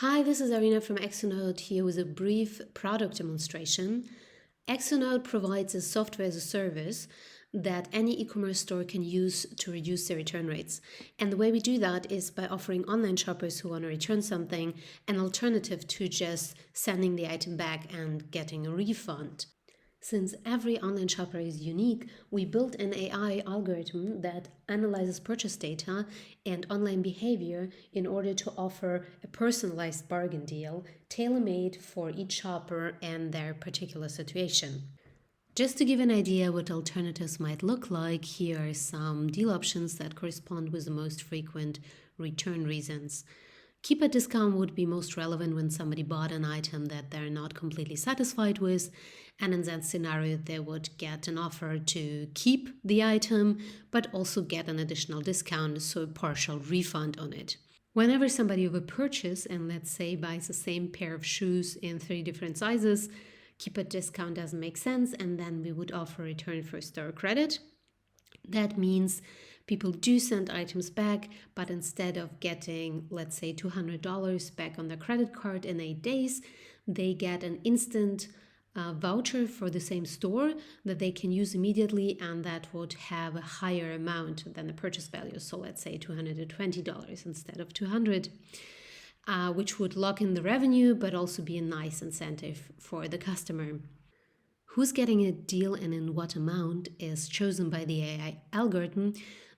Hi, this is Arina from Exonode here with a brief product demonstration. Exonode provides a software as a service that any e-commerce store can use to reduce their return rates. And the way we do that is by offering online shoppers who want to return something an alternative to just sending the item back and getting a refund. Since every online shopper is unique, we built an AI algorithm that analyzes purchase data and online behavior in order to offer a personalized bargain deal tailor-made for each shopper and their particular situation. Just to give an idea what alternatives might look like, here are some deal options that correspond with the most frequent return reasons. Keep a discount would be most relevant when somebody bought an item that they're not completely satisfied with, and in that scenario they would get an offer to keep the item but also get an additional discount, so a partial refund on it. Whenever somebody over purchase and let's say buys the same pair of shoes in 3 different sizes, keep a discount doesn't make sense, and then we would offer return for store credit. That means people do send items back, but instead of getting, let's say, $200 back on their credit card in 8 days, they get an instant voucher for the same store that they can use immediately, and that would have a higher amount than the purchase value. So let's say $220 instead of $200. Which would lock in the revenue, but also be a nice incentive for the customer. Who's getting a deal and in what amount is chosen by the AI algorithm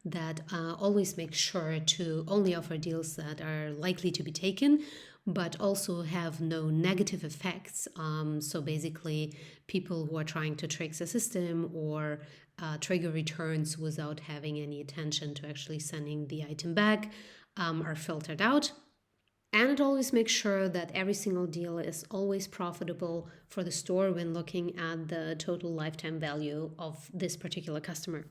that always makes sure to only offer deals that are likely to be taken, but also have no negative effects. So basically, people who are trying to trick the system or trigger returns without having any attention to actually sending the item back are filtered out. And it always makes sure that every single deal is always profitable for the store when looking at the total lifetime value of this particular customer.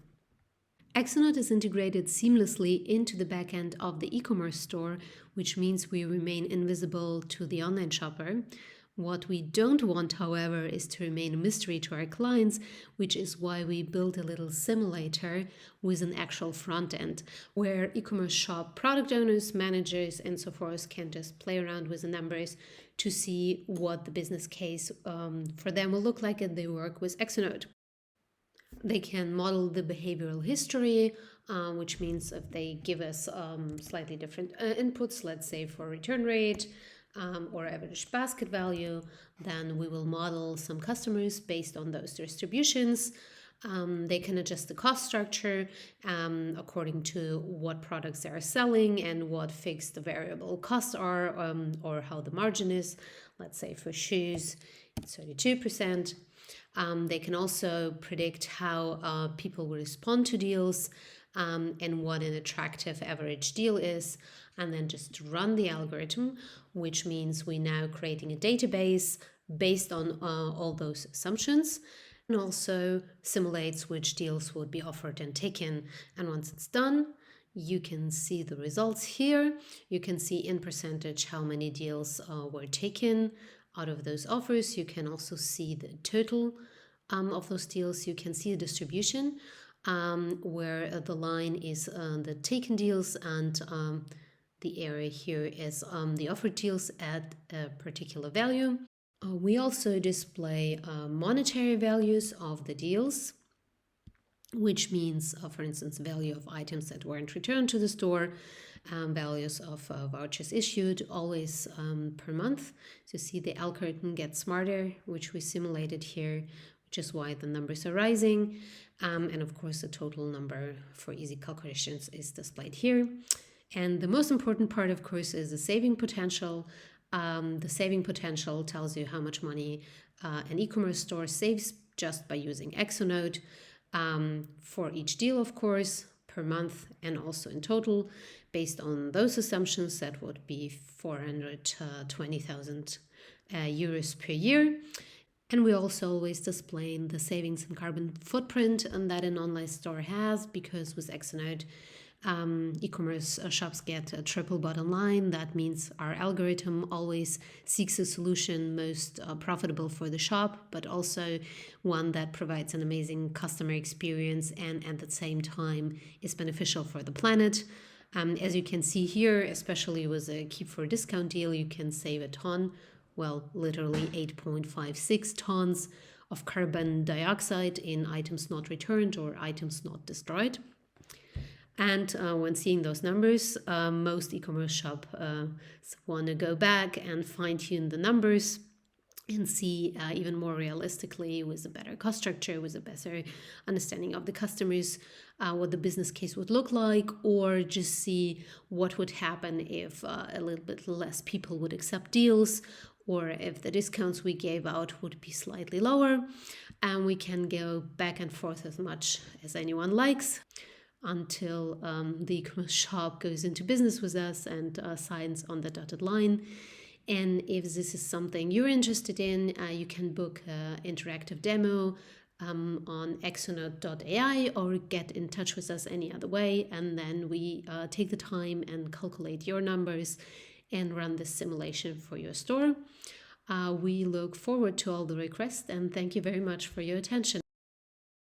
Exonode is integrated seamlessly into the backend of the e-commerce store, which means we remain invisible to the online shopper. What we don't want, however, is to remain a mystery to our clients, which is why we built a little simulator with an actual front end, where e-commerce shop product owners, managers, and so forth can just play around with the numbers to see what the business case for them will look like if they work with Exonode. They can model the behavioral history, which means if they give us slightly different inputs, let's say for return rate, or average basket value, then we will model some customers based on those distributions. They can adjust the cost structure according to what products they are selling and what fixed the variable costs are, or how the margin is. Let's say for shoes, it's 32%. They can also predict how people will respond to deals and what an attractive average deal is, and then just run the algorithm, which means we're now creating a database based on all those assumptions, and also simulates which deals would be offered and taken. And once it's done, you can see the results here. You can see in percentage how many deals were taken out of those offers. You can also see the total of those deals. You can see the distribution where the line is the taken deals, and the area here is the offered deals at a particular value. We also display monetary values of the deals, which means, for instance, value of items that weren't returned to the store, values of vouchers issued, always per month. So you see the algorithm gets smarter, which we simulated here, which is why the numbers are rising. And of course, the total number for easy calculations is displayed here. And the most important part, of course, is the saving potential. The saving potential tells you how much money an e-commerce store saves just by using Exonode for each deal, of course, per month and also in total. Based on those assumptions, that would be 420,000 euros per year. And we also always display the savings and carbon footprint that an online store has, because with Exonode, e-commerce shops get a triple bottom line. That means our algorithm always seeks a solution most profitable for the shop, but also one that provides an amazing customer experience and at the same time is beneficial for the planet. As you can see here, especially with a keep for discount deal, you can save a ton, well, literally 8.56 tons of carbon dioxide in items not returned or items not destroyed. And when seeing those numbers, most e-commerce shops want to go back and fine-tune the numbers and see even more realistically, with a better cost structure, with a better understanding of the customers, what the business case would look like, or just see what would happen if a little bit less people would accept deals, or if the discounts we gave out would be slightly lower. And we can go back and forth as much as anyone likes until the e-commerce shop goes into business with us and signs on the dotted line. And if this is something you're interested in, you can book an interactive demo on exonode.ai or get in touch with us any other way. And then we take the time and calculate your numbers and run this simulation for your store. We look forward to all the requests, and thank you very much for your attention.